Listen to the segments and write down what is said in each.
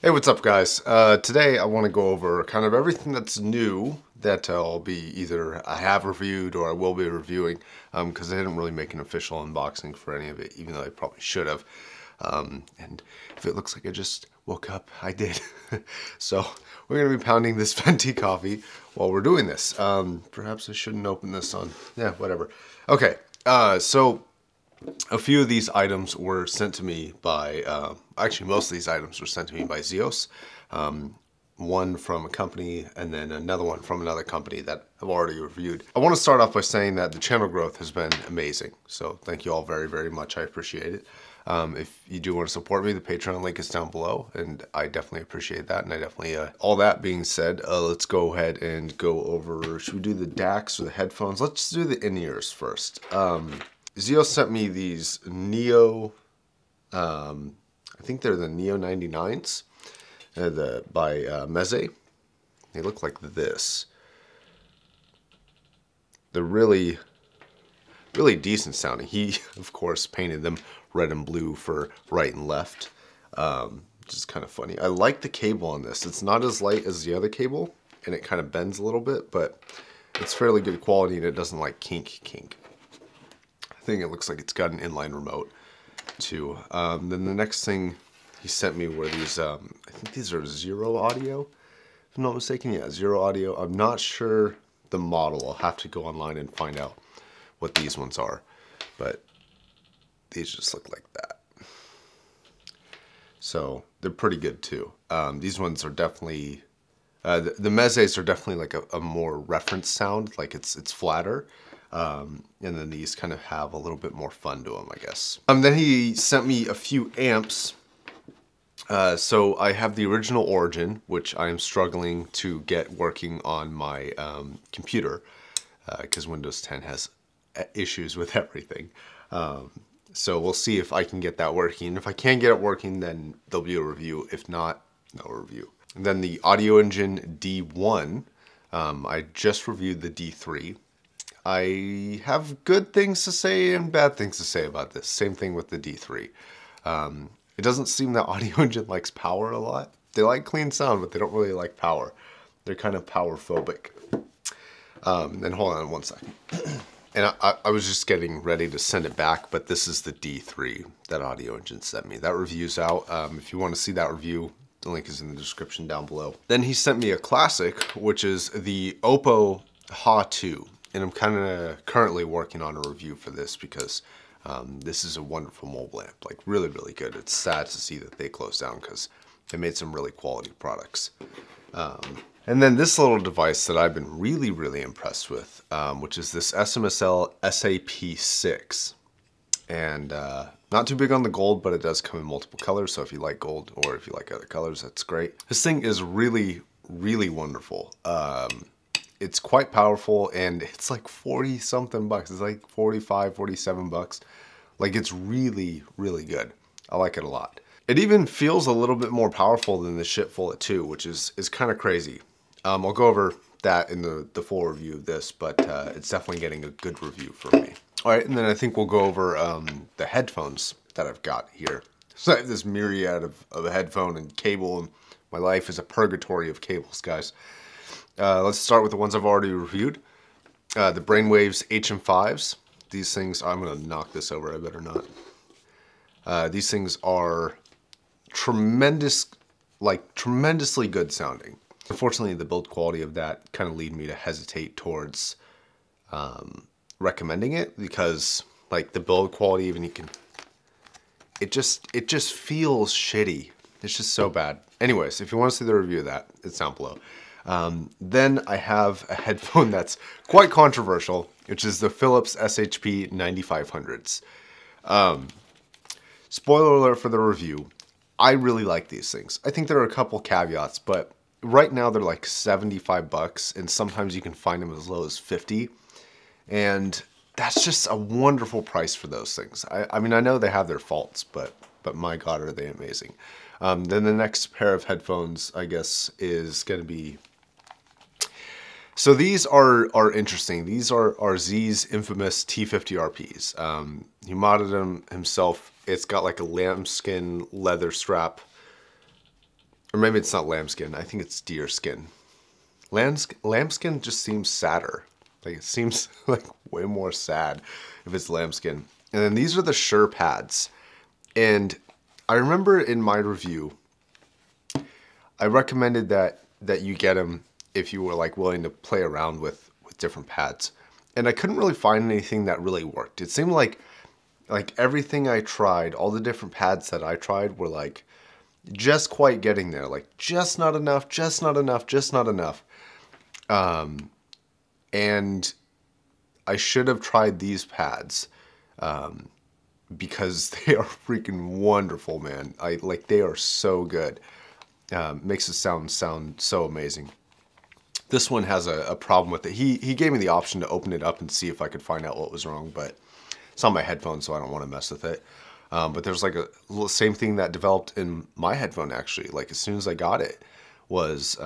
Hey, what's up, guys? Today I want to go over kind of everything that's new that I'll be either I have reviewed or I will be reviewing, because I didn't really make an official unboxing for any of it, even though I probably should have. And if it looks like I just woke up, I did. So we're going to be pounding this venti coffee while we're doing this. Perhaps I shouldn't open this on, yeah, whatever. Okay, so a few of these items were sent to me by, actually most of these items were sent to me by Zeos. One from a company and then another one from another company that I've already reviewed. I want to start off by saying that the channel growth has been amazing. So thank you all very, very much. I appreciate it. If you do want to support me, the Patreon link is down below, and I definitely appreciate that. And I definitely, all that being said, let's go ahead and go over, should we do the DACs or the headphones? Let's do the in-ears first. Zeos sent me these Neo, I think they're the Neo 99s, by Meze. They look like this. They're really, really decent sounding. He, of course, painted them red and blue for right and left, which is kind of funny. I like the cable on this. It's not as light as the other cable, and it kind of bends a little bit, but it's fairly good quality, and it doesn't like kink. I think it looks like it's got an inline remote too. Then the next thing he sent me were these, I think these are Zero Audio, if I'm not mistaken. Yeah, Zero Audio. I'm not sure the model. I'll have to go online and find out what these ones are, but these just look like that. So they're pretty good too. These ones are definitely, the Mezes are definitely like a more reference sound, like it's flatter. And then these kind of have a little bit more fun to them, I guess. Then he sent me a few amps. So I have the original Origin, which I am struggling to get working on my computer, because Windows 10 has issues with everything. So we'll see if I can get that working. If I can get it working, then there'll be a review. If not, no review. And then the Audio Engine D1, I just reviewed the D3. I have good things to say and bad things to say about this. Same thing with the D3. It doesn't seem that Audio Engine likes power a lot. They like clean sound, but they don't really like power. They're kind of power phobic. And hold on one second. And I was just getting ready to send it back, but this is the D3 that Audio Engine sent me. That review's out. If you want to see that review, the link is in the description down below. Then he sent me a classic, which is the Oppo Ha2. And I'm kind of currently working on a review for this because this is a wonderful mobile amp, like really, really good. It's sad to see that they closed down because they made some really quality products. And then this little device that I've been really, really impressed with, which is this SMSL SAP6. And not too big on the gold, but it does come in multiple colors. So if you like gold or if you like other colors, that's great. This thing is really, really wonderful. It's quite powerful, and it's like 40 something bucks. It's like 45, 47 bucks. Like, it's really, really good. I like it a lot. It even feels a little bit more powerful than the Shitfullet 2, which is kind of crazy. I'll go over that in the full review of this, but it's definitely getting a good review for me. All right, and then I think we'll go over the headphones that I've got here. So I have this myriad of a headphone and cable, and my life is a purgatory of cables, guys. Let's start with the ones I've already reviewed. The Brainwaves HM5s. These things, I'm going to knock this over, I better not. These things are tremendously good sounding. Unfortunately, the build quality of that kind of lead me to hesitate towards recommending it, because like the build quality, even it just feels shitty. It's just so bad. Anyways, if you want to see the review of that, it's down below. Then I have a headphone that's quite controversial, which is the Philips SHP 9500s. Spoiler alert for the review, I really like these things. I think there are a couple caveats, but right now they're like 75 bucks, and sometimes you can find them as low as 50. And that's just a wonderful price for those things. I mean, I know they have their faults, but my God, are they amazing. Then the next pair of headphones, I guess, is going to be... So these are interesting. These are Z's infamous T50 RPs. He modded them himself. It's got like a lambskin leather strap Or maybe it's not lambskin. I think it's deer skin. Lambskin just seems sadder. Like it seems like way more sad if it's lambskin. And then these are the Shure pads. And I remember in my review, I recommended that you get them if you were like willing to play around with different pads. And I couldn't really find anything that really worked. It seemed like everything I tried, all the different pads that I tried were like just quite getting there. Like just not enough, just not enough, just not enough. And I should have tried these pads because they are freaking wonderful, man. They are so good. Makes it sound so amazing. This one has a problem with it. He gave me the option to open it up and see if I could find out what was wrong, but it's on my headphones, so I don't want to mess with it. But there's like a same thing that developed in my headphone actually. Like as soon as I got it, was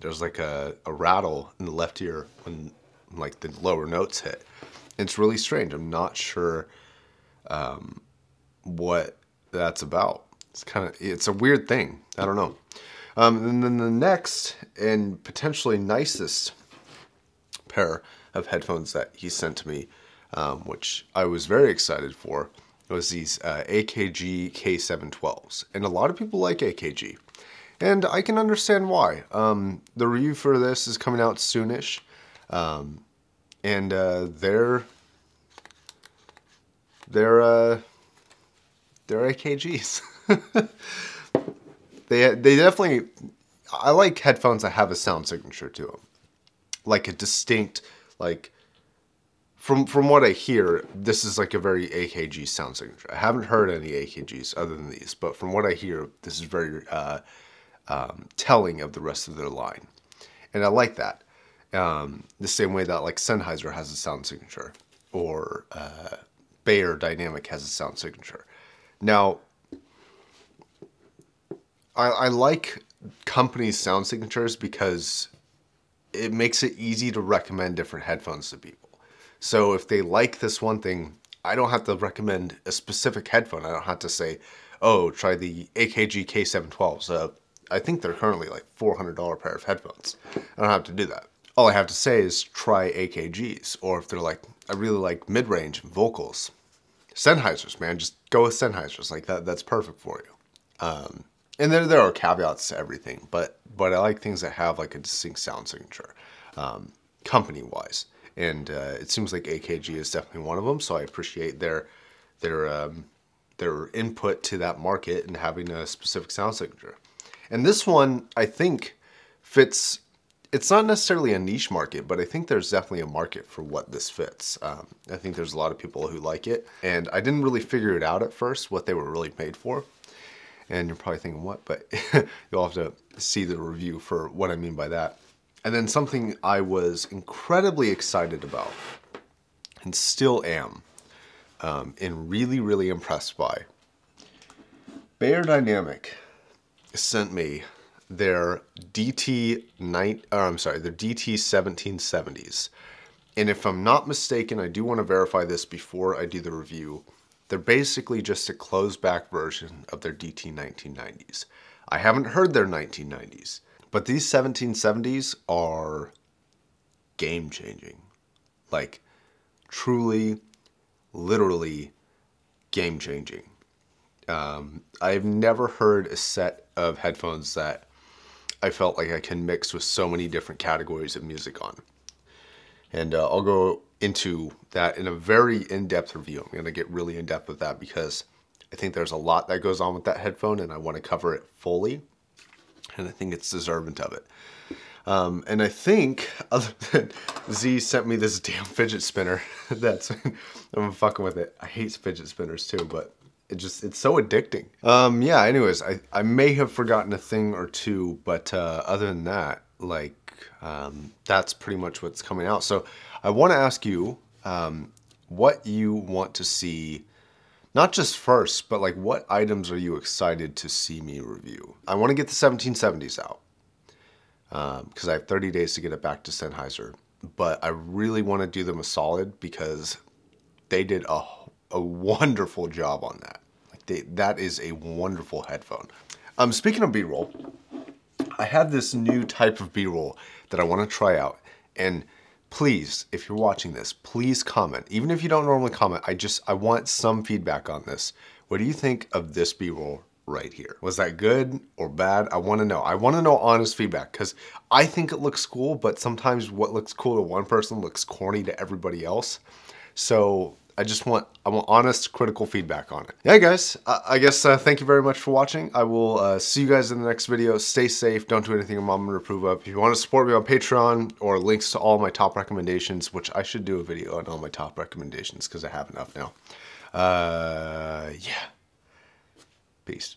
there's like a rattle in the left ear when like the lower notes hit. It's really strange. I'm not sure what that's about. It's a weird thing. I don't know. And then the next and potentially nicest pair of headphones that he sent to me, which I was very excited for, was these AKG K712s. And a lot of people like AKG. And I can understand why. The review for this is coming out soonish. And they're AKGs. They definitely, I like headphones that have a sound signature to them. Like a distinct, like, from what I hear, this is like a very AKG sound signature. I haven't heard any AKGs other than these, but from what I hear, this is very telling of the rest of their line. And I like that. The same way that like Sennheiser has a sound signature, or Beyerdynamic has a sound signature. Now, I like companies' sound signatures because it makes it easy to recommend different headphones to people. So if they like this one thing, I don't have to recommend a specific headphone. I don't have to say, oh, try the AKG K712s. I think they're currently like $400 pair of headphones. I don't have to do that. All I have to say is try AKGs. Or if they're like, I really like mid-range vocals. Sennheisers, man, just go with Sennheisers. Like that's perfect for you. And there are caveats to everything, but I like things that have like a distinct sound signature, company-wise. And it seems like AKG is definitely one of them, so I appreciate their input to that market and having a specific sound signature. And this one, I think, fits. It's not necessarily a niche market, but I think there's definitely a market for what this fits. I think there's a lot of people who like it, and I didn't really figure it out at first, what they were really made for. And you're probably thinking, what? But you'll have to see the review for what I mean by that. And then something I was incredibly excited about, and still am, and really, really impressed by. Beyerdynamic sent me their DT1770s. And if I'm not mistaken, I do want to verify this before I do the review. They're basically just a closed back version of their DT 1990s. I haven't heard their 1990s, but these 1770s are game changing. Like truly, literally game changing. I've never heard a set of headphones that I felt like I can mix with so many different categories of music on. And I'll go into that in a very in-depth review. I'm going to get really in-depth with that because I think there's a lot that goes on with that headphone and I want to cover it fully. And I think it's deserving of it. And I think, other than Z sent me this damn fidget spinner, I'm fucking with it. I hate fidget spinners too, but it's so addicting. Yeah, anyways, I may have forgotten a thing or two, but other than that, like, that's pretty much what's coming out. So I want to ask you what you want to see, not just first, but like what items are you excited to see me review? I want to get the 1770s out because I have 30 days to get it back to Sennheiser, but I really want to do them a solid because they did a wonderful job on that. Like that is a wonderful headphone. Speaking of B-roll, I have this new type of B-roll that I want to try out, and please, if you're watching this, please comment. Even if you don't normally comment, I want some feedback on this. What do you think of this B-roll right here? Was that good or bad? I want to know. I want to know honest feedback, because I think it looks cool, but sometimes what looks cool to one person looks corny to everybody else. So I want honest, critical feedback on it. Yeah, guys, I guess thank you very much for watching. I will see you guys in the next video. Stay safe. Don't do anything your mom would approve of. If you want to support me on Patreon or links to all my top recommendations, which I should do a video on all my top recommendations because I have enough now. Yeah. Peace.